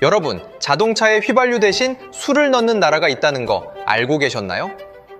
여러분, 자동차에 휘발유 대신 술을 넣는 나라가 있다는 거 알고 계셨나요?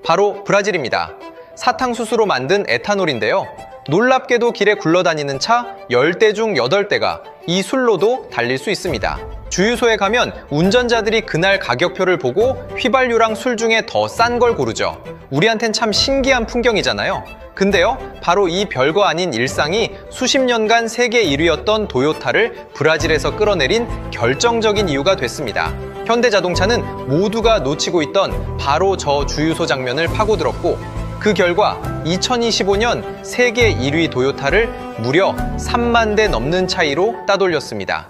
바로 브라질입니다. 사탕수수로 만든 에탄올인데요. 놀랍게도 길에 굴러다니는 차 10대 중 8대가 이 술로도 달릴 수 있습니다. 주유소에 가면 운전자들이 그날 가격표를 보고 휘발유랑 술 중에 더 싼 걸 고르죠. 우리한텐 참 신기한 풍경이잖아요. 근데요, 바로 이 별거 아닌 일상이 수십 년간 세계 1위였던 도요타를 브라질에서 끌어내린 결정적인 이유가 됐습니다. 현대자동차는 모두가 놓치고 있던 바로 저 주유소 장면을 파고들었고, 그 결과 2025년 세계 1위 도요타를 무려 3만 대 넘는 차이로 따돌렸습니다.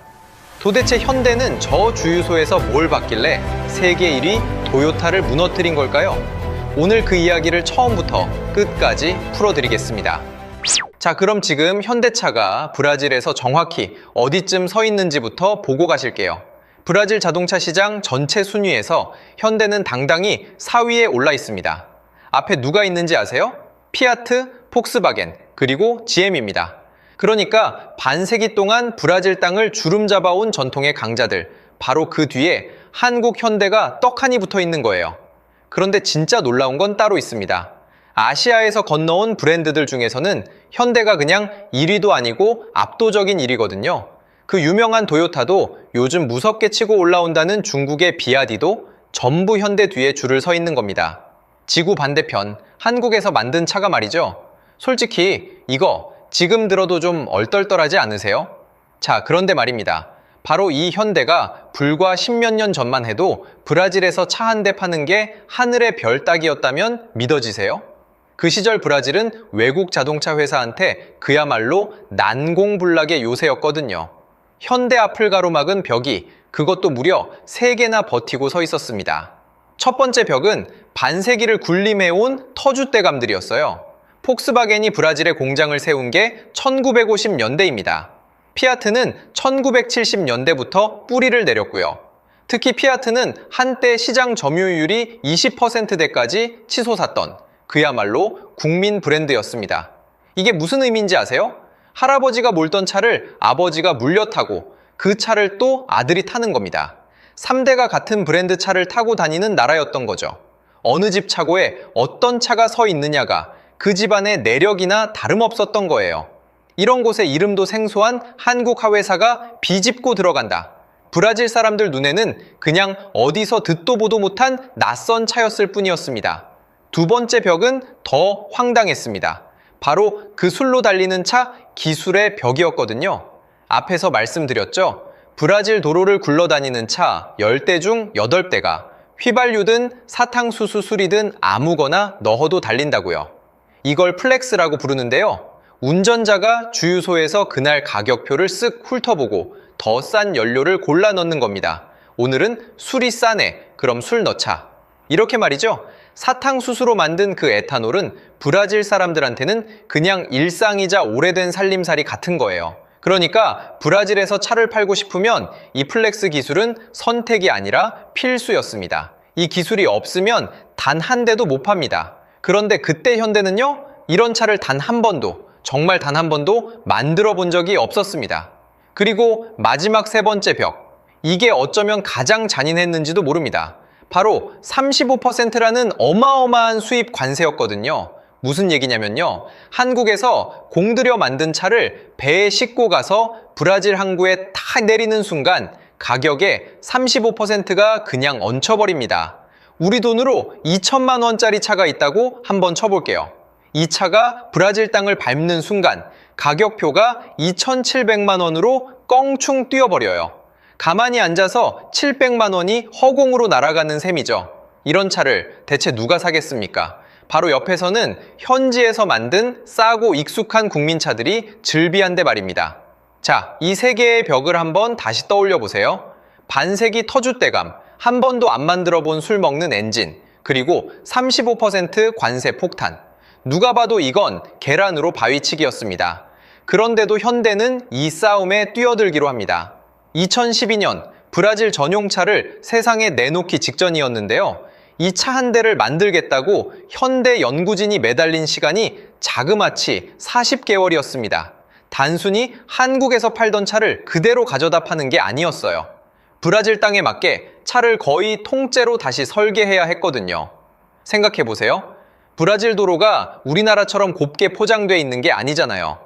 도대체 현대는 저 주유소에서 뭘 봤길래 세계 1위 도요타를 무너뜨린 걸까요? 오늘 그 이야기를 처음부터 끝까지 풀어드리겠습니다. 자, 그럼 지금 현대차가 브라질에서 정확히 어디쯤 서 있는지부터 보고 가실게요. 브라질 자동차 시장 전체 순위에서 현대는 당당히 4위에 올라 있습니다. 앞에 누가 있는지 아세요? 피아트, 폭스바겐, 그리고 GM입니다. 그러니까 반세기 동안 브라질 땅을 주름 잡아온 전통의 강자들, 바로 그 뒤에 한국 현대가 떡하니 붙어 있는 거예요. 그런데 진짜 놀라운 건 따로 있습니다. 아시아에서 건너온 브랜드들 중에서는 현대가 그냥 1위도 아니고 압도적인 1위거든요. 그 유명한 도요타도 요즘 무섭게 치고 올라온다는 중국의 비아디도 전부 현대 뒤에 줄을 서 있는 겁니다. 지구 반대편, 한국에서 만든 차가 말이죠. 솔직히 이거 지금 들어도 좀 얼떨떨하지 않으세요? 자, 그런데 말입니다. 바로 이 현대가 불과 10몇 년 전만 해도 브라질에서 차 한 대 파는 게 하늘의 별 따기였다면 믿어지세요? 그 시절 브라질은 외국 자동차 회사한테 그야말로 난공불락의 요새였거든요. 현대 앞을 가로막은 벽이 그것도 무려 3개나 버티고 서 있었습니다. 첫 번째 벽은 반세기를 군림해온 터줏대감들이었어요. 폭스바겐이 브라질에 공장을 세운 게 1950년대입니다. 피아트는 1970년대부터 뿌리를 내렸고요. 특히 피아트는 한때 시장 점유율이 20%대까지 치솟았던 그야말로 국민 브랜드였습니다. 이게 무슨 의미인지 아세요? 할아버지가 몰던 차를 아버지가 물려 타고 그 차를 또 아들이 타는 겁니다. 3대가 같은 브랜드 차를 타고 다니는 나라였던 거죠. 어느 집 차고에 어떤 차가 서 있느냐가 그 집안의 내력이나 다름없었던 거예요. 이런 곳에 이름도 생소한 한국화 회사가 비집고 들어간다. 브라질 사람들 눈에는 그냥 어디서 듣도 보도 못한 낯선 차였을 뿐이었습니다. 두 번째 벽은 더 황당했습니다. 바로 그 술로 달리는 차 기술의 벽이었거든요. 앞에서 말씀드렸죠. 브라질 도로를 굴러다니는 차 10대 중 8대가 휘발유든 사탕수수 술이든 아무거나 넣어도 달린다고요. 이걸 플렉스라고 부르는데요. 운전자가 주유소에서 그날 가격표를 쓱 훑어보고 더 싼 연료를 골라 넣는 겁니다. 오늘은 술이 싸네. 그럼 술 넣자. 이렇게 말이죠. 사탕수수로 만든 그 에탄올은 브라질 사람들한테는 그냥 일상이자 오래된 살림살이 같은 거예요. 그러니까 브라질에서 차를 팔고 싶으면 이 플렉스 기술은 선택이 아니라 필수였습니다. 이 기술이 없으면 단 한 대도 못 팝니다. 그런데 그때 현대는요, 이런 차를 단 한 번도, 정말 단 한 번도 만들어 본 적이 없었습니다. 그리고 마지막 세 번째 벽, 이게 어쩌면 가장 잔인했는지도 모릅니다. 바로 35%라는 어마어마한 수입 관세였거든요. 무슨 얘기냐면요. 한국에서 공들여 만든 차를 배에 싣고 가서 브라질 항구에 다 내리는 순간 가격의 35%가 그냥 얹혀버립니다. 우리 돈으로 2천만 원짜리 차가 있다고 한번 쳐볼게요. 이 차가 브라질 땅을 밟는 순간 가격표가 2,700만 원으로 껑충 뛰어버려요. 가만히 앉아서 700만 원이 허공으로 날아가는 셈이죠. 이런 차를 대체 누가 사겠습니까? 바로 옆에서는 현지에서 만든 싸고 익숙한 국민차들이 즐비한데 말입니다. 자, 이 세 개의 벽을 한번 다시 떠올려 보세요. 반세기 터줏대감, 한 번도 안 만들어 본 술 먹는 엔진, 그리고 35% 관세 폭탄. 누가 봐도 이건 계란으로 바위치기였습니다. 그런데도 현대는 이 싸움에 뛰어들기로 합니다. 2012년 브라질 전용차를 세상에 내놓기 직전이었는데요. 이 차 한 대를 만들겠다고 현대 연구진이 매달린 시간이 자그마치 40개월이었습니다. 단순히 한국에서 팔던 차를 그대로 가져다 파는 게 아니었어요. 브라질 땅에 맞게 차를 거의 통째로 다시 설계해야 했거든요. 생각해 보세요. 브라질 도로가 우리나라처럼 곱게 포장돼 있는 게 아니잖아요.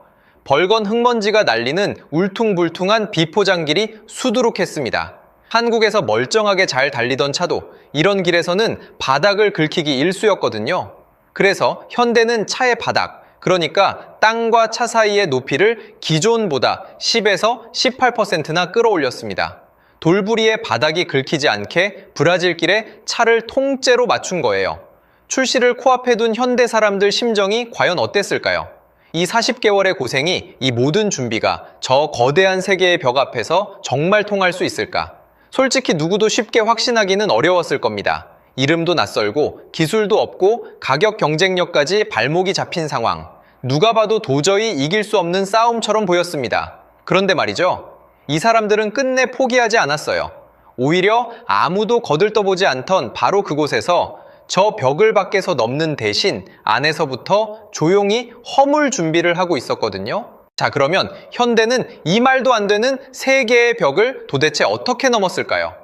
벌건 흙먼지가 날리는 울퉁불퉁한 비포장길이 수두룩했습니다. 한국에서 멀쩡하게 잘 달리던 차도 이런 길에서는 바닥을 긁히기 일쑤였거든요. 그래서 현대는 차의 바닥, 그러니까 땅과 차 사이의 높이를 기존보다 10에서 18%나 끌어올렸습니다. 돌부리에 바닥이 긁히지 않게 브라질길에 차를 통째로 맞춘 거예요. 출시를 코앞에 둔 현대 사람들 심정이 과연 어땠을까요? 이 40개월의 고생이, 이 모든 준비가 저 거대한 세계의 벽 앞에서 정말 통할 수 있을까? 솔직히 누구도 쉽게 확신하기는 어려웠을 겁니다. 이름도 낯설고 기술도 없고 가격 경쟁력까지 발목이 잡힌 상황. 누가 봐도 도저히 이길 수 없는 싸움처럼 보였습니다. 그런데 말이죠. 이 사람들은 끝내 포기하지 않았어요. 오히려 아무도 거들떠보지 않던 바로 그곳에서 저 벽을 밖에서 넘는 대신 안에서부터 조용히 허물 준비를 하고 있었거든요. 자, 그러면 현대는 이 말도 안 되는 세 개의 벽을 도대체 어떻게 넘었을까요?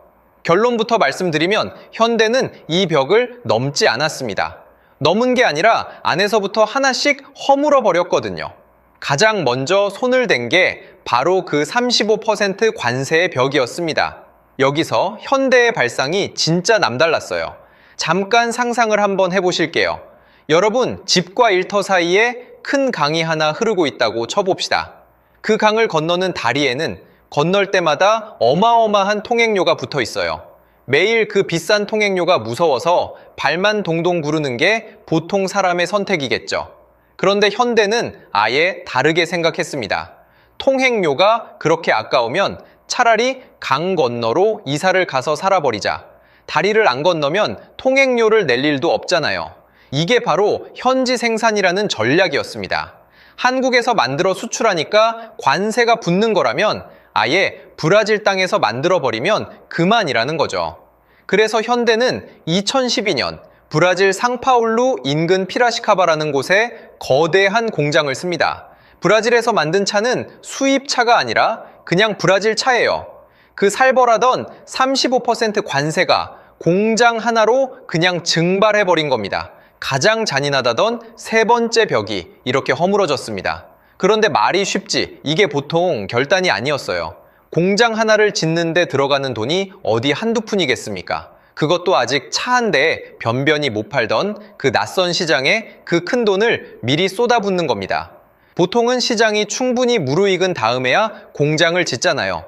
결론부터 말씀드리면 현대는 이 벽을 넘지 않았습니다. 넘은 게 아니라 안에서부터 하나씩 허물어 버렸거든요. 가장 먼저 손을 댄 게 바로 그 35% 관세의 벽이었습니다. 여기서 현대의 발상이 진짜 남달랐어요. 잠깐 상상을 한번 해보실게요. 여러분, 집과 일터 사이에 큰 강이 하나 흐르고 있다고 쳐봅시다. 그 강을 건너는 다리에는 건널 때마다 어마어마한 통행료가 붙어 있어요. 매일 그 비싼 통행료가 무서워서 발만 동동 구르는 게 보통 사람의 선택이겠죠. 그런데 현대는 아예 다르게 생각했습니다. 통행료가 그렇게 아까우면 차라리 강 건너로 이사를 가서 살아버리자. 다리를 안 건너면 통행료를 낼 일도 없잖아요. 이게 바로 현지 생산이라는 전략이었습니다. 한국에서 만들어 수출하니까 관세가 붙는 거라면 아예 브라질 땅에서 만들어버리면 그만이라는 거죠. 그래서 현대는 2012년 브라질 상파울루 인근 피라시카바라는 곳에 거대한 공장을 씁니다. 브라질에서 만든 차는 수입차가 아니라 그냥 브라질 차예요. 그 살벌하던 35% 관세가 공장 하나로 그냥 증발해버린 겁니다. 가장 잔인하다던 세 번째 벽이 이렇게 허물어졌습니다. 그런데 말이 쉽지 이게 보통 결단이 아니었어요. 공장 하나를 짓는 데 들어가는 돈이 어디 한두 푼이겠습니까? 그것도 아직 차 한 대에 변변히 못 팔던 그 낯선 시장에 그 큰 돈을 미리 쏟아붓는 겁니다. 보통은 시장이 충분히 무르익은 다음에야 공장을 짓잖아요.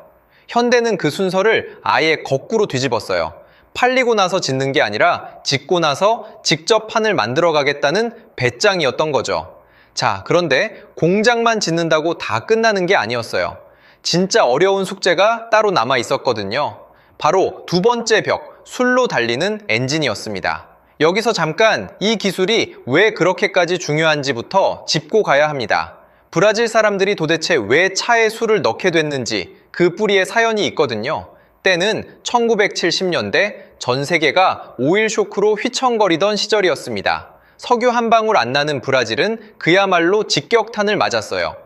현대는 그 순서를 아예 거꾸로 뒤집었어요. 팔리고 나서 짓는 게 아니라 짓고 나서 직접 판을 만들어 가겠다는 배짱이었던 거죠. 자, 그런데 공장만 짓는다고 다 끝나는 게 아니었어요. 진짜 어려운 숙제가 따로 남아 있었거든요. 바로 두 번째 벽, 술로 달리는 엔진이었습니다. 여기서 잠깐 이 기술이 왜 그렇게까지 중요한지부터 짚고 가야 합니다. 브라질 사람들이 도대체 왜 차에 술을 넣게 됐는지 그 뿌리에 사연이 있거든요. 때는 1970년대 전 세계가 오일 쇼크로 휘청거리던 시절이었습니다. 석유 한 방울 안 나는 브라질은 그야말로 직격탄을 맞았어요.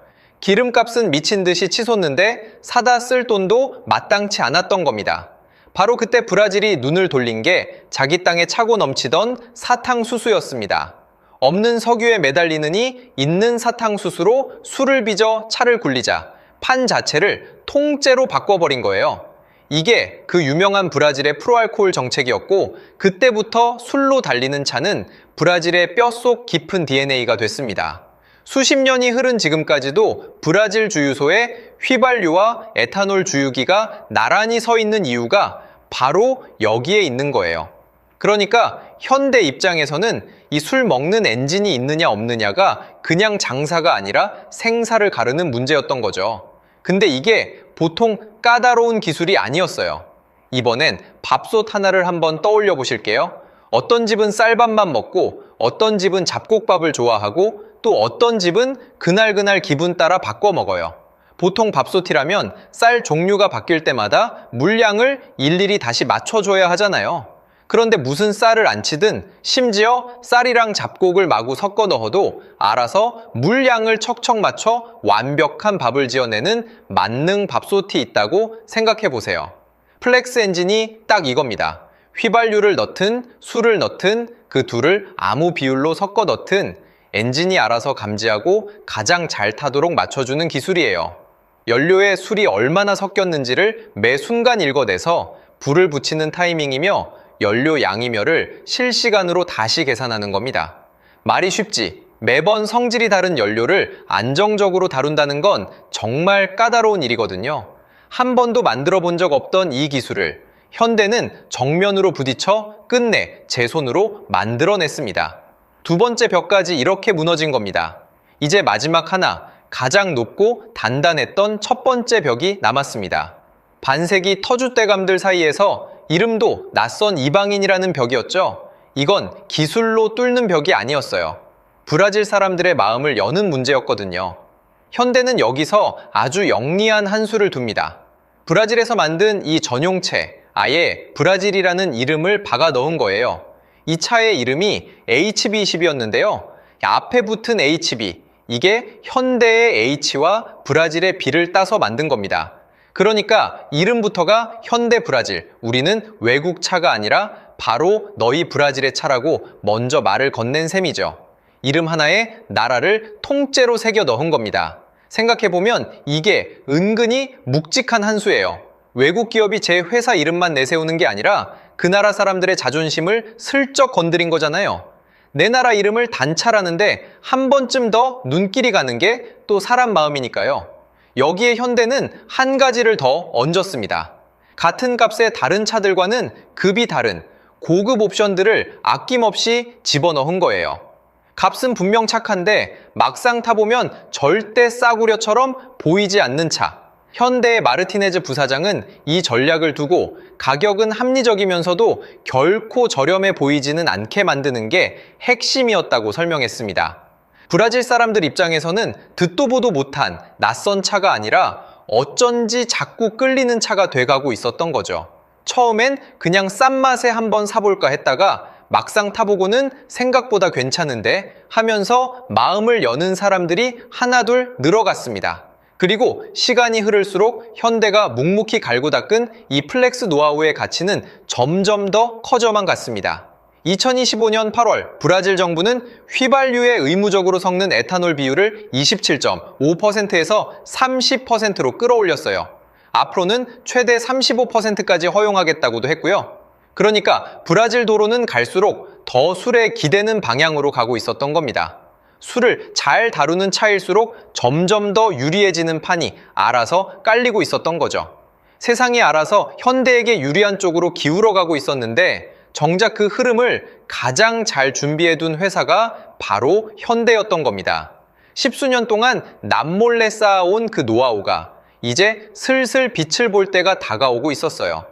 기름값은 미친 듯이 치솟는데 사다 쓸 돈도 마땅치 않았던 겁니다. 바로 그때 브라질이 눈을 돌린 게 자기 땅에 차고 넘치던 사탕수수였습니다. 없는 석유에 매달리느니 있는 사탕수수로 술을 빚어 차를 굴리자 판 자체를 통째로 바꿔버린 거예요. 이게 그 유명한 브라질의 프로알코올 정책이었고 그때부터 술로 달리는 차는 브라질의 뼛속 깊은 DNA가 됐습니다. 수십 년이 흐른 지금까지도 브라질 주유소에 휘발유와 에탄올 주유기가 나란히 서 있는 이유가 바로 여기에 있는 거예요. 그러니까 현대 입장에서는 이 술 먹는 엔진이 있느냐 없느냐가 그냥 장사가 아니라 생사를 가르는 문제였던 거죠. 근데 이게 보통 까다로운 기술이 아니었어요. 이번엔 밥솥 하나를 한번 떠올려 보실게요. 어떤 집은 쌀밥만 먹고 어떤 집은 잡곡밥을 좋아하고 또 어떤 집은 그날그날 기분 따라 바꿔 먹어요. 보통 밥솥이라면 쌀 종류가 바뀔 때마다 물량을 일일이 다시 맞춰줘야 하잖아요. 그런데 무슨 쌀을 안 치든 심지어 쌀이랑 잡곡을 마구 섞어 넣어도 알아서 물량을 척척 맞춰 완벽한 밥을 지어내는 만능 밥솥이 있다고 생각해 보세요. 플렉스 엔진이 딱 이겁니다. 휘발유를 넣든 술을 넣든 그 둘을 아무 비율로 섞어 넣든 엔진이 알아서 감지하고 가장 잘 타도록 맞춰주는 기술이에요. 연료에 술이 얼마나 섞였는지를 매 순간 읽어내서 불을 붙이는 타이밍이며 연료 양이며를 실시간으로 다시 계산하는 겁니다. 말이 쉽지. 매번 성질이 다른 연료를 안정적으로 다룬다는 건 정말 까다로운 일이거든요. 한 번도 만들어 본 적 없던 이 기술을 현대는 정면으로 부딪혀 끝내 제 손으로 만들어냈습니다. 두 번째 벽까지 이렇게 무너진 겁니다. 이제 마지막 하나, 가장 높고 단단했던 첫 번째 벽이 남았습니다. 반세기 터줏대감들 사이에서 이름도 낯선 이방인이라는 벽이었죠. 이건 기술로 뚫는 벽이 아니었어요. 브라질 사람들의 마음을 여는 문제였거든요. 현대는 여기서 아주 영리한 한 수를 둡니다. 브라질에서 만든 이 전용체, 아예 브라질이라는 이름을 박아 넣은 거예요. 이 차의 이름이 HB20이었는데요. 앞에 붙은 HB, 이게 현대의 H와 브라질의 B를 따서 만든 겁니다. 그러니까 이름부터가 현대 브라질, 우리는 외국 차가 아니라 바로 너희 브라질의 차라고 먼저 말을 건넨 셈이죠. 이름 하나에 나라를 통째로 새겨 넣은 겁니다. 생각해보면 이게 은근히 묵직한 한 수예요. 외국 기업이 제 회사 이름만 내세우는 게 아니라 그 나라 사람들의 자존심을 슬쩍 건드린 거잖아요. 내 나라 이름을 단차라는데 한 번쯤 더 눈길이 가는 게 또 사람 마음이니까요. 여기에 현대는 한 가지를 더 얹었습니다. 같은 값의 다른 차들과는 급이 다른 고급 옵션들을 아낌없이 집어넣은 거예요. 값은 분명 착한데 막상 타보면 절대 싸구려처럼 보이지 않는 차. 현대의 마르티네즈 부사장은 이 전략을 두고 가격은 합리적이면서도 결코 저렴해 보이지는 않게 만드는 게 핵심이었다고 설명했습니다. 브라질 사람들 입장에서는 듣도 보도 못한 낯선 차가 아니라 어쩐지 자꾸 끌리는 차가 돼가고 있었던 거죠. 처음엔 그냥 싼 맛에 한번 사볼까 했다가 막상 타보고는 생각보다 괜찮은데 하면서 마음을 여는 사람들이 하나둘 늘어갔습니다. 그리고 시간이 흐를수록 현대가 묵묵히 갈고 닦은 이 플렉스 노하우의 가치는 점점 더 커져만 갔습니다. 2025년 8월 브라질 정부는 휘발유에 의무적으로 섞는 에탄올 비율을 27.5%에서 30%로 끌어올렸어요. 앞으로는 최대 35%까지 허용하겠다고도 했고요. 그러니까 브라질 도로는 갈수록 더 술에 기대는 방향으로 가고 있었던 겁니다. 술을 잘 다루는 차일수록 점점 더 유리해지는 판이 알아서 깔리고 있었던 거죠. 세상이 알아서 현대에게 유리한 쪽으로 기울어가고 있었는데 정작 그 흐름을 가장 잘 준비해둔 회사가 바로 현대였던 겁니다. 십수년 동안 남몰래 쌓아온 그 노하우가 이제 슬슬 빛을 볼 때가 다가오고 있었어요.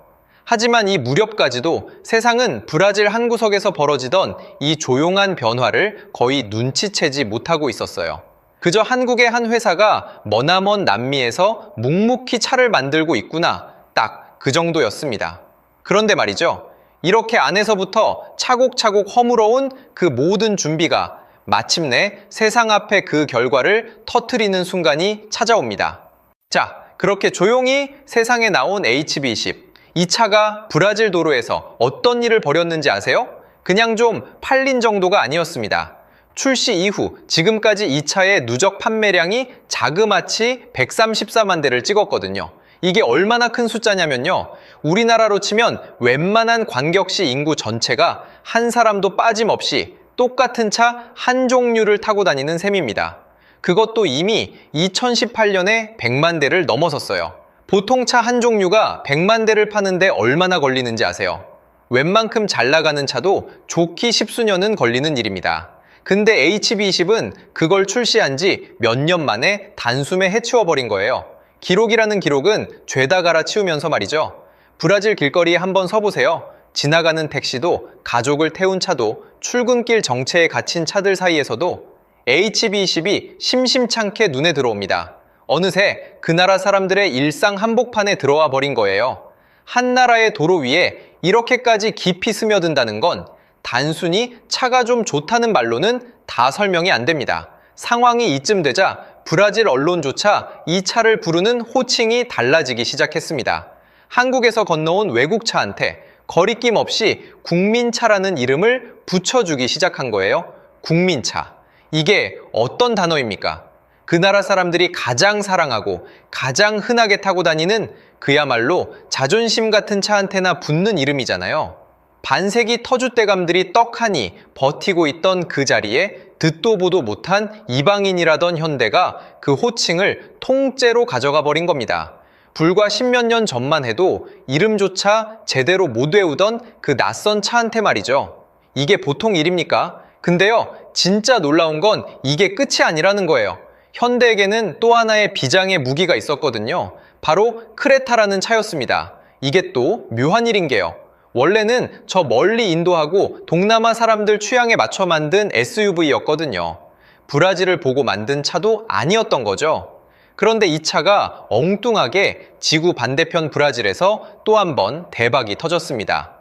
하지만 이 무렵까지도 세상은 브라질 한 구석에서 벌어지던 이 조용한 변화를 거의 눈치채지 못하고 있었어요. 그저 한국의 한 회사가 머나먼 남미에서 묵묵히 차를 만들고 있구나, 딱 그 정도였습니다. 그런데 말이죠. 이렇게 안에서부터 차곡차곡 허물어온 그 모든 준비가 마침내 세상 앞에 그 결과를 터뜨리는 순간이 찾아옵니다. 자, 그렇게 조용히 세상에 나온 HB20. 이 차가 브라질 도로에서 어떤 일을 벌였는지 아세요? 그냥 좀 팔린 정도가 아니었습니다. 출시 이후 지금까지 이 차의 누적 판매량이 자그마치 134만 대를 찍었거든요. 이게 얼마나 큰 숫자냐면요. 우리나라로 치면 웬만한 광역시 인구 전체가 한 사람도 빠짐없이 똑같은 차 한 종류를 타고 다니는 셈입니다. 그것도 이미 2018년에 100만 대를 넘어섰어요. 보통 차 한 종류가 100만 대를 파는데 얼마나 걸리는지 아세요? 웬만큼 잘 나가는 차도 좋기 십수년은 걸리는 일입니다. 근데 HB20은 그걸 출시한 지 몇 년 만에 단숨에 해치워버린 거예요. 기록이라는 기록은 죄다 갈아치우면서 말이죠. 브라질 길거리에 한번 서보세요. 지나가는 택시도 가족을 태운 차도 출근길 정체에 갇힌 차들 사이에서도 HB20이 심심찮게 눈에 들어옵니다. 어느새 그 나라 사람들의 일상 한복판에 들어와 버린 거예요. 한 나라의 도로 위에 이렇게까지 깊이 스며든다는 건 단순히 차가 좀 좋다는 말로는 다 설명이 안 됩니다. 상황이 이쯤 되자 브라질 언론조차 이 차를 부르는 호칭이 달라지기 시작했습니다. 한국에서 건너온 외국차한테 거리낌 없이 국민차라는 이름을 붙여주기 시작한 거예요. 국민차. 이게 어떤 단어입니까? 그 나라 사람들이 가장 사랑하고 가장 흔하게 타고 다니는 그야말로 자존심 같은 차한테나 붙는 이름이잖아요. 반세기 터줏대감들이 떡하니 버티고 있던 그 자리에 듣도 보도 못한 이방인이라던 현대가 그 호칭을 통째로 가져가 버린 겁니다. 불과 10몇 년 전만 해도 이름조차 제대로 못 외우던 그 낯선 차한테 말이죠. 이게 보통 일입니까? 근데요, 진짜 놀라운 건 이게 끝이 아니라는 거예요. 현대에게는 또 하나의 비장의 무기가 있었거든요. 바로 크레타라는 차였습니다. 이게 또 묘한 일인 게요. 원래는 저 멀리 인도하고 동남아 사람들 취향에 맞춰 만든 SUV였거든요. 브라질을 보고 만든 차도 아니었던 거죠. 그런데 이 차가 엉뚱하게 지구 반대편 브라질에서 또 한 번 대박이 터졌습니다.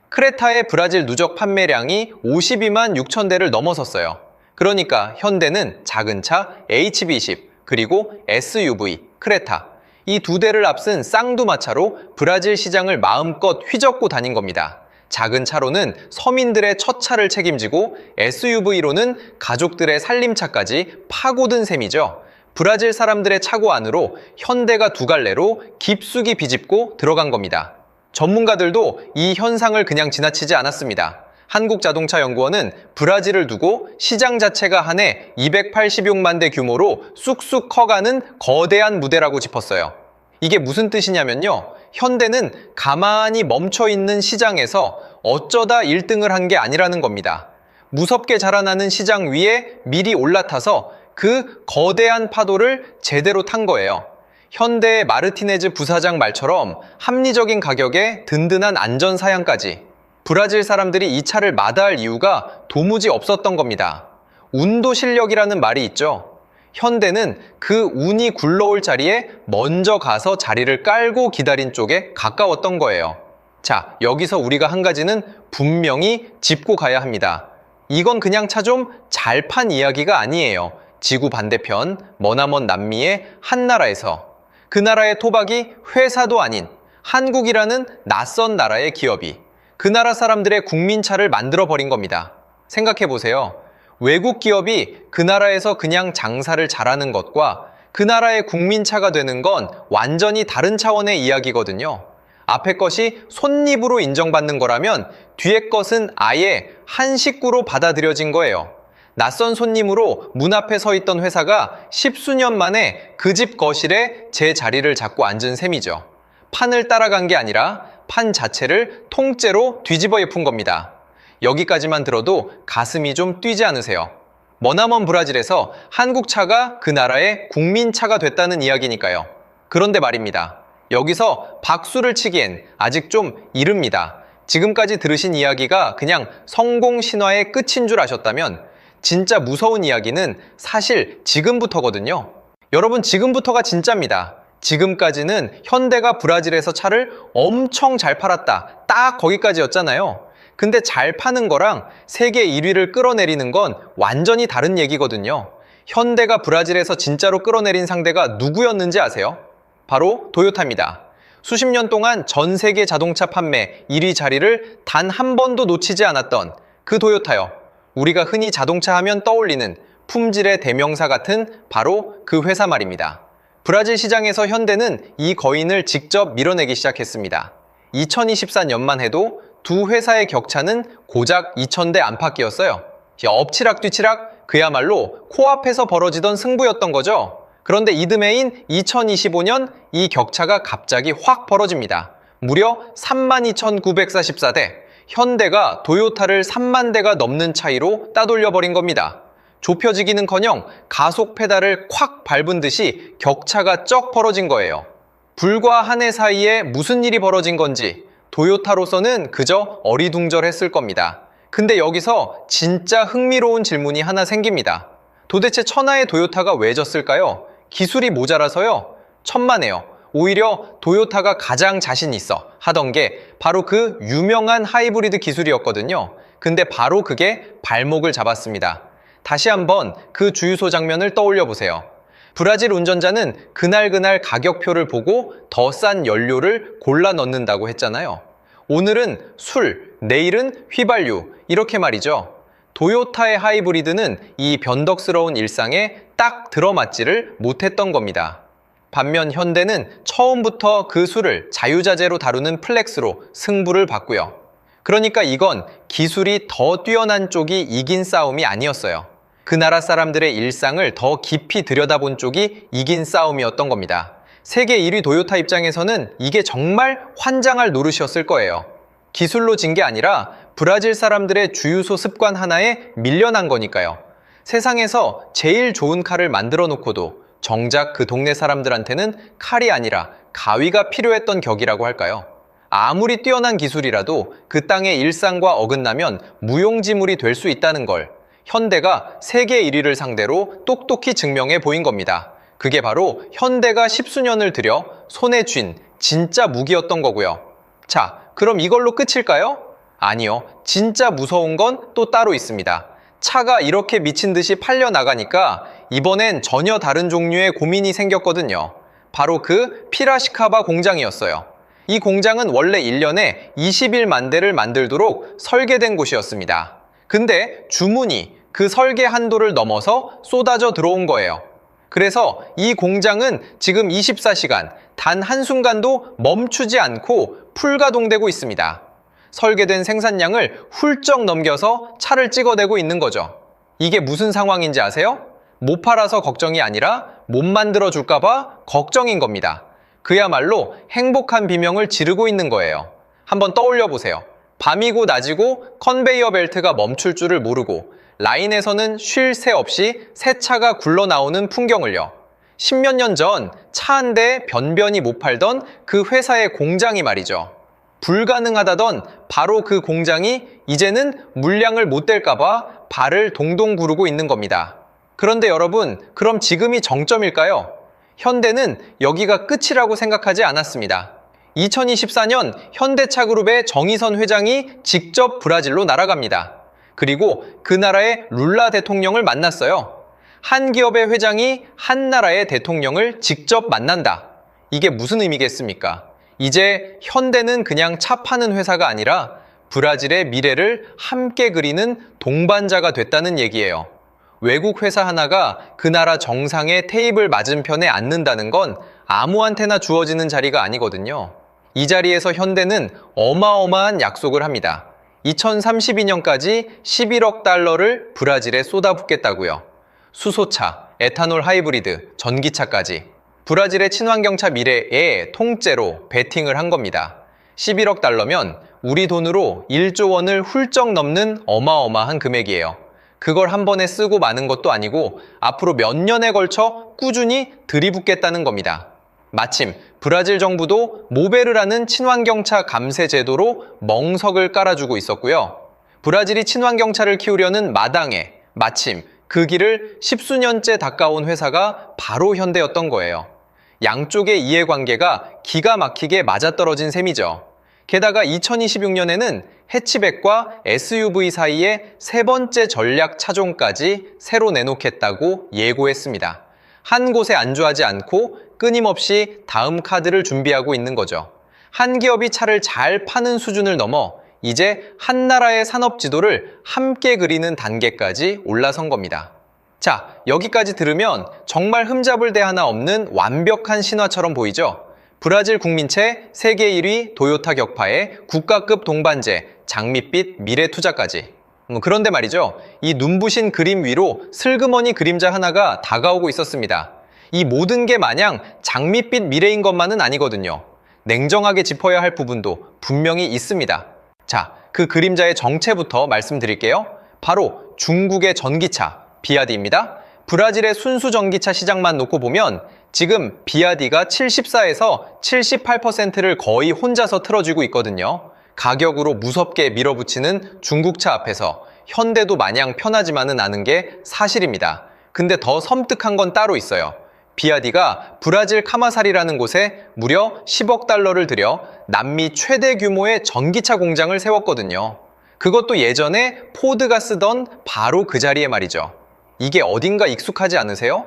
크레타의 브라질 누적 판매량이 52만 6천 대를 넘어섰어요. 그러니까 현대는 작은 차 HB20 그리고 SUV 크레타 이 두 대를 앞선 쌍두마차로 브라질 시장을 마음껏 휘젓고 다닌 겁니다. 작은 차로는 서민들의 첫 차를 책임지고 SUV로는 가족들의 살림차까지 파고든 셈이죠. 브라질 사람들의 차고 안으로 현대가 두 갈래로 깊숙이 비집고 들어간 겁니다. 전문가들도 이 현상을 그냥 지나치지 않았습니다. 한국자동차연구원은 브라질을 두고 시장 자체가 한 해 280여만 대 규모로 쑥쑥 커가는 거대한 무대라고 짚었어요. 이게 무슨 뜻이냐면요. 현대는 가만히 멈춰있는 시장에서 어쩌다 1등을 한 게 아니라는 겁니다. 무섭게 자라나는 시장 위에 미리 올라타서 그 거대한 파도를 제대로 탄 거예요. 현대의 마르티네즈 부사장 말처럼 합리적인 가격에 든든한 안전사양까지. 브라질 사람들이 이 차를 마다할 이유가 도무지 없었던 겁니다. 운도 실력이라는 말이 있죠. 현대는 그 운이 굴러올 자리에 먼저 가서 자리를 깔고 기다린 쪽에 가까웠던 거예요. 자, 여기서 우리가 한 가지는 분명히 짚고 가야 합니다. 이건 그냥 차 좀 잘 판 이야기가 아니에요. 지구 반대편 머나먼 남미의 한 나라에서 그 나라의 토박이 회사도 아닌 한국이라는 낯선 나라의 기업이 그 나라 사람들의 국민차를 만들어버린 겁니다. 생각해보세요. 외국 기업이 그 나라에서 그냥 장사를 잘하는 것과 그 나라의 국민차가 되는 건 완전히 다른 차원의 이야기거든요. 앞에 것이 손님으로 인정받는 거라면 뒤에 것은 아예 한 식구로 받아들여진 거예요. 낯선 손님으로 문 앞에 서 있던 회사가 십수년 만에 그 집 거실에 제 자리를 잡고 앉은 셈이죠. 판을 따라간 게 아니라 판 자체를 통째로 뒤집어 엎은 겁니다. 여기까지만 들어도 가슴이 좀 뛰지 않으세요? 머나먼 브라질에서 한국 차가 그 나라의 국민차가 됐다는 이야기니까요. 그런데 말입니다. 여기서 박수를 치기엔 아직 좀 이릅니다. 지금까지 들으신 이야기가 그냥 성공 신화의 끝인 줄 아셨다면 진짜 무서운 이야기는 사실 지금부터거든요. 여러분, 지금부터가 진짜입니다. 지금까지는 현대가 브라질에서 차를 엄청 잘 팔았다. 딱 거기까지였잖아요. 근데 잘 파는 거랑 세계 1위를 끌어내리는 건 완전히 다른 얘기거든요. 현대가 브라질에서 진짜로 끌어내린 상대가 누구였는지 아세요? 바로 토요타입니다. 수십 년 동안 전 세계 자동차 판매 1위 자리를 단 한 번도 놓치지 않았던 그 토요타요. 우리가 흔히 자동차 하면 떠올리는 품질의 대명사 같은 바로 그 회사 말입니다. 브라질 시장에서 현대는 이 거인을 직접 밀어내기 시작했습니다. 2024년만 해도 두 회사의 격차는 고작 2,000대 안팎이었어요. 엎치락뒤치락 그야말로 코앞에서 벌어지던 승부였던 거죠. 그런데 이듬해인 2025년 이 격차가 갑자기 확 벌어집니다. 무려 32,944대, 현대가 도요타를 3만 대가 넘는 차이로 따돌려버린 겁니다. 좁혀지기는커녕 가속 페달을 콱 밟은 듯이 격차가 쩍 벌어진 거예요. 불과 한 해 사이에 무슨 일이 벌어진 건지 도요타로서는 그저 어리둥절했을 겁니다. 근데 여기서 진짜 흥미로운 질문이 하나 생깁니다. 도대체 천하의 도요타가 왜 졌을까요? 기술이 모자라서요? 천만에요. 오히려 도요타가 가장 자신 있어 하던 게 바로 그 유명한 하이브리드 기술이었거든요. 근데 바로 그게 발목을 잡았습니다. 다시 한번 그 주유소 장면을 떠올려 보세요. 브라질 운전자는 그날그날 가격표를 보고 더 싼 연료를 골라 넣는다고 했잖아요. 오늘은 술, 내일은 휘발유, 이렇게 말이죠. 도요타의 하이브리드는 이 변덕스러운 일상에 딱 들어맞지를 못했던 겁니다. 반면 현대는 처음부터 그 수를 자유자재로 다루는 플렉스로 승부를 봤고요. 그러니까 이건 기술이 더 뛰어난 쪽이 이긴 싸움이 아니었어요. 그 나라 사람들의 일상을 더 깊이 들여다본 쪽이 이긴 싸움이었던 겁니다. 세계 1위 도요타 입장에서는 이게 정말 환장할 노릇이었을 거예요. 기술로 진 게 아니라 브라질 사람들의 주유소 습관 하나에 밀려난 거니까요. 세상에서 제일 좋은 칼을 만들어 놓고도 정작 그 동네 사람들한테는 칼이 아니라 가위가 필요했던 격이라고 할까요? 아무리 뛰어난 기술이라도 그 땅의 일상과 어긋나면 무용지물이 될 수 있다는 걸 현대가 세계 1위를 상대로 똑똑히 증명해 보인 겁니다. 그게 바로 현대가 십수년을 들여 손에 쥔 진짜 무기였던 거고요. 자, 그럼 이걸로 끝일까요? 아니요. 진짜 무서운 건 또 따로 있습니다. 차가 이렇게 미친 듯이 팔려 나가니까 이번엔 전혀 다른 종류의 고민이 생겼거든요. 바로 그 피라시카바 공장이었어요. 이 공장은 원래 1년에 21만 대를 만들도록 설계된 곳이었습니다. 근데 주문이 그 설계 한도를 넘어서 쏟아져 들어온 거예요. 그래서 이 공장은 지금 24시간 단 한순간도 멈추지 않고 풀가동되고 있습니다. 설계된 생산량을 훌쩍 넘겨서 차를 찍어내고 있는 거죠. 이게 무슨 상황인지 아세요? 못 팔아서 걱정이 아니라 못 만들어 줄까봐 걱정인 겁니다. 그야말로 행복한 비명을 지르고 있는 거예요. 한번 떠올려 보세요. 밤이고 낮이고 컨베이어 벨트가 멈출 줄을 모르고 라인에서는 쉴 새 없이 새 차가 굴러나오는 풍경을요. 십몇 년 전 차 한 대 변변히 못 팔던 그 회사의 공장이 말이죠. 불가능하다던 바로 그 공장이 이제는 물량을 못 댈까봐 발을 동동 구르고 있는 겁니다. 그런데 여러분, 그럼 지금이 정점일까요? 현대는 여기가 끝이라고 생각하지 않았습니다. 2024년 현대차그룹의 정의선 회장이 직접 브라질로 날아갑니다. 그리고 그 나라의 룰라 대통령을 만났어요. 한 기업의 회장이 한 나라의 대통령을 직접 만난다. 이게 무슨 의미겠습니까? 이제 현대는 그냥 차 파는 회사가 아니라 브라질의 미래를 함께 그리는 동반자가 됐다는 얘기예요. 외국 회사 하나가 그 나라 정상의 테이블 맞은편에 앉는다는 건 아무한테나 주어지는 자리가 아니거든요. 이 자리에서 현대는 어마어마한 약속을 합니다. 2032년까지 11억 달러를 브라질에 쏟아붓겠다고요. 수소차, 에탄올 하이브리드, 전기차까지. 브라질의 친환경차 미래에 통째로 베팅을 한 겁니다. 11억 달러면 우리 돈으로 1조 원을 훌쩍 넘는 어마어마한 금액이에요. 그걸 한 번에 쓰고 마는 것도 아니고 앞으로 몇 년에 걸쳐 꾸준히 들이붓겠다는 겁니다. 마침 브라질 정부도 모베르라는 친환경차 감세 제도로 멍석을 깔아주고 있었고요. 브라질이 친환경차를 키우려는 마당에 마침 그 길을 십수년째 닦아온 회사가 바로 현대였던 거예요. 양쪽의 이해관계가 기가 막히게 맞아떨어진 셈이죠. 게다가 2026년에는 해치백과 SUV 사이에 세 번째 전략 차종까지 새로 내놓겠다고 예고했습니다. 한 곳에 안주하지 않고 끊임없이 다음 카드를 준비하고 있는 거죠. 한 기업이 차를 잘 파는 수준을 넘어 이제 한 나라의 산업 지도를 함께 그리는 단계까지 올라선 겁니다. 자, 여기까지 들으면 정말 흠잡을 데 하나 없는 완벽한 신화처럼 보이죠? 브라질 국민채 세계 1위 도요타 격파의 국가급 동반제, 장밋빛 미래 투자까지. 그런데 말이죠. 이 눈부신 그림 위로 슬그머니 그림자 하나가 다가오고 있었습니다. 이 모든 게 마냥 장밋빛 미래인 것만은 아니거든요. 냉정하게 짚어야 할 부분도 분명히 있습니다. 자, 그 그림자의 정체부터 말씀드릴게요. 바로 중국의 전기차, 비아디입니다. 브라질의 순수 전기차 시장만 놓고 보면 지금 비아디가 74에서 78%를 거의 혼자서 틀어쥐고 있거든요. 가격으로 무섭게 밀어붙이는 중국차 앞에서 현대도 마냥 편하지만은 않은 게 사실입니다. 근데 더 섬뜩한 건 따로 있어요. 비아디가 브라질 카마사리라는 곳에 무려 10억 달러를 들여 남미 최대 규모의 전기차 공장을 세웠거든요. 그것도 예전에 포드가 쓰던 바로 그 자리에 말이죠. 이게 어딘가 익숙하지 않으세요?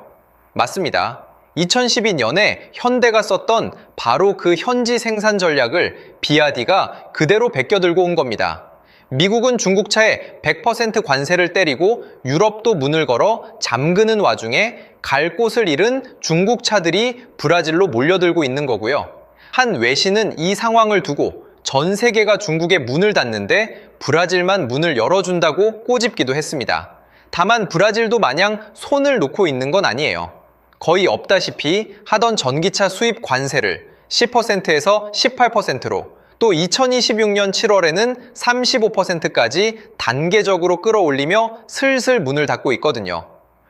맞습니다. 2012년에 현대가 썼던 바로 그 현지 생산 전략을 비아디가 그대로 베껴들고 온 겁니다. 미국은 중국차에 100% 관세를 때리고 유럽도 문을 걸어 잠그는 와중에 갈 곳을 잃은 중국 차들이 브라질로 몰려들고 있는 거고요. 한 외신은 이 상황을 두고 전 세계가 중국에 문을 닫는데 브라질만 문을 열어준다고 꼬집기도 했습니다. 다만 브라질도 마냥 손을 놓고 있는 건 아니에요. 거의 없다시피 하던 전기차 수입 관세를 10%에서 18%로 또 2026년 7월에는 35%까지 단계적으로 끌어올리며 슬슬 문을 닫고 있거든요.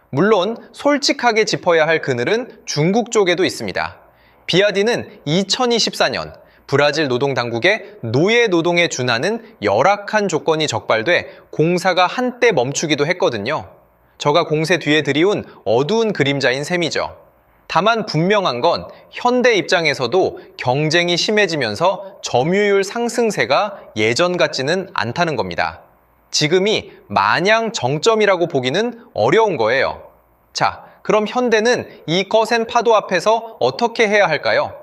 물론 솔직하게 짚어야 할 그늘은 중국 쪽에도 있습니다. 비아디는 2024년 브라질 노동당국의 노예 노동에 준하는 열악한 조건이 적발돼 공사가 한때 멈추기도 했거든요. 저가 공세 뒤에 들이운 어두운 그림자인 셈이죠. 다만 분명한 건 현대 입장에서도 경쟁이 심해지면서 점유율 상승세가 예전 같지는 않다는 겁니다. 지금이 마냥 정점이라고 보기는 어려운 거예요. 자, 그럼 현대는 이 거센 파도 앞에서 어떻게 해야 할까요?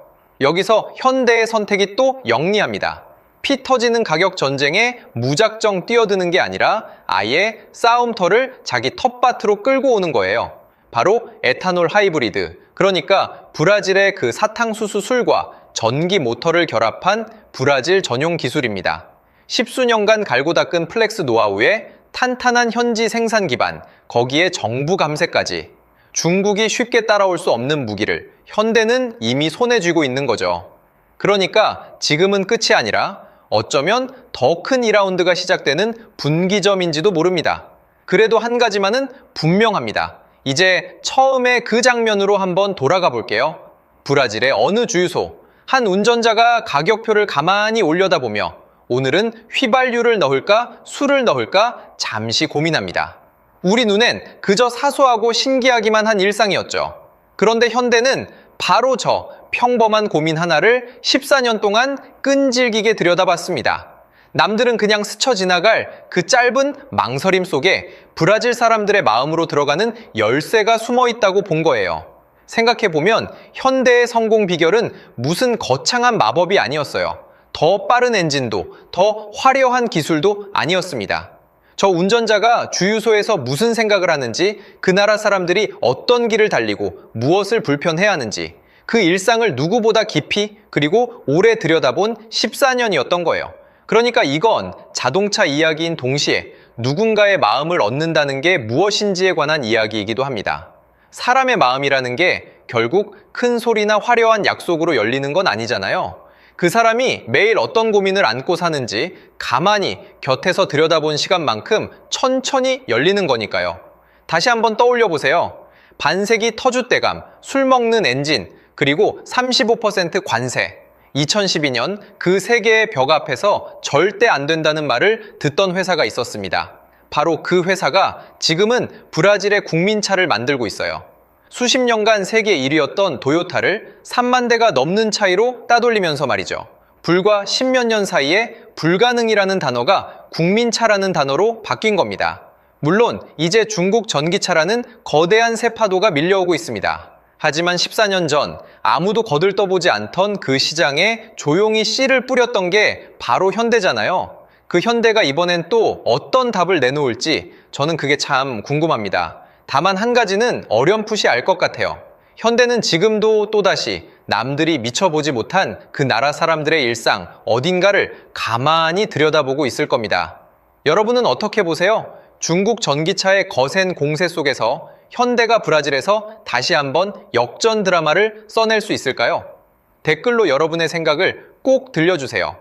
여기서 현대의 선택이 또 영리합니다. 피 터지는 가격 전쟁에 무작정 뛰어드는 게 아니라 아예 싸움터를 자기 텃밭으로 끌고 오는 거예요. 바로 에탄올 하이브리드, 그러니까 브라질의 그 사탕수수 술과 전기 모터를 결합한 브라질 전용 기술입니다. 십수년간 갈고 닦은 플렉스 노하우에 탄탄한 현지 생산 기반, 거기에 정부 감세까지. 중국이 쉽게 따라올 수 없는 무기를 현대는 이미 손에 쥐고 있는 거죠. 그러니까 지금은 끝이 아니라 어쩌면 더 큰 2라운드가 시작되는 분기점인지도 모릅니다. 그래도 한 가지만은 분명합니다. 이제 처음에 그 장면으로 한번 돌아가 볼게요. 브라질의 어느 주유소, 한 운전자가 가격표를 가만히 올려다보며 오늘은 휘발유를 넣을까 술을 넣을까 잠시 고민합니다. 우리 눈엔 그저 사소하고 신기하기만 한 일상이었죠. 그런데 현대는 바로 저 평범한 고민 하나를 14년 동안 끈질기게 들여다봤습니다. 남들은 그냥 스쳐 지나갈 그 짧은 망설임 속에 브라질 사람들의 마음으로 들어가는 열쇠가 숨어 있다고 본 거예요. 생각해보면 현대의 성공 비결은 무슨 거창한 마법이 아니었어요. 더 빠른 엔진도, 더 화려한 기술도 아니었습니다. 저 운전자가 주유소에서 무슨 생각을 하는지, 그 나라 사람들이 어떤 길을 달리고 무엇을 불편해야 하는지, 그 일상을 누구보다 깊이 그리고 오래 들여다본 14년이었던 거예요. 그러니까 이건 자동차 이야기인 동시에 누군가의 마음을 얻는다는 게 무엇인지에 관한 이야기이기도 합니다. 사람의 마음이라는 게 결국 큰 소리나 화려한 약속으로 열리는 건 아니잖아요. 그 사람이 매일 어떤 고민을 안고 사는지 가만히 곁에서 들여다본 시간만큼 천천히 열리는 거니까요. 다시 한번 떠올려 보세요. 반세기 터줏대감, 술 먹는 엔진, 그리고 35% 관세. 2012년 그 세 개의 벽 앞에서 절대 안 된다는 말을 듣던 회사가 있었습니다. 바로 그 회사가 지금은 브라질의 국민차를 만들고 있어요. 수십 년간 세계 1위였던 도요타를 3만 대가 넘는 차이로 따돌리면서 말이죠. 불과 10몇 년 사이에 불가능이라는 단어가 국민차라는 단어로 바뀐 겁니다. 물론 이제 중국 전기차라는 거대한 새 파도가 밀려오고 있습니다. 하지만 14년 전 아무도 거들떠보지 않던 그 시장에 조용히 씨를 뿌렸던 게 바로 현대잖아요. 그 현대가 이번엔 또 어떤 답을 내놓을지 저는 그게 참 궁금합니다. 다만 한 가지는 어렴풋이 알 것 같아요. 현대는 지금도 또다시 남들이 미쳐보지 못한 그 나라 사람들의 일상 어딘가를 가만히 들여다보고 있을 겁니다. 여러분은 어떻게 보세요? 중국 전기차의 거센 공세 속에서 현대가 브라질에서 다시 한번 역전 드라마를 써낼 수 있을까요? 댓글로 여러분의 생각을 꼭 들려주세요.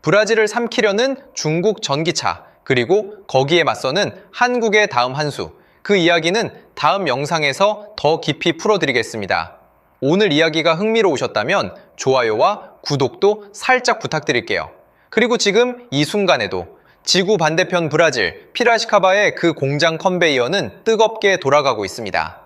브라질을 삼키려는 중국 전기차, 그리고 거기에 맞서는 한국의 다음 한 수, 그 이야기는 다음 영상에서 더 깊이 풀어드리겠습니다. 오늘 이야기가 흥미로우셨다면 좋아요와 구독도 살짝 부탁드릴게요. 그리고 지금 이 순간에도 지구 반대편 브라질 피라시카바의 그 공장 컨베이어는 뜨겁게 돌아가고 있습니다.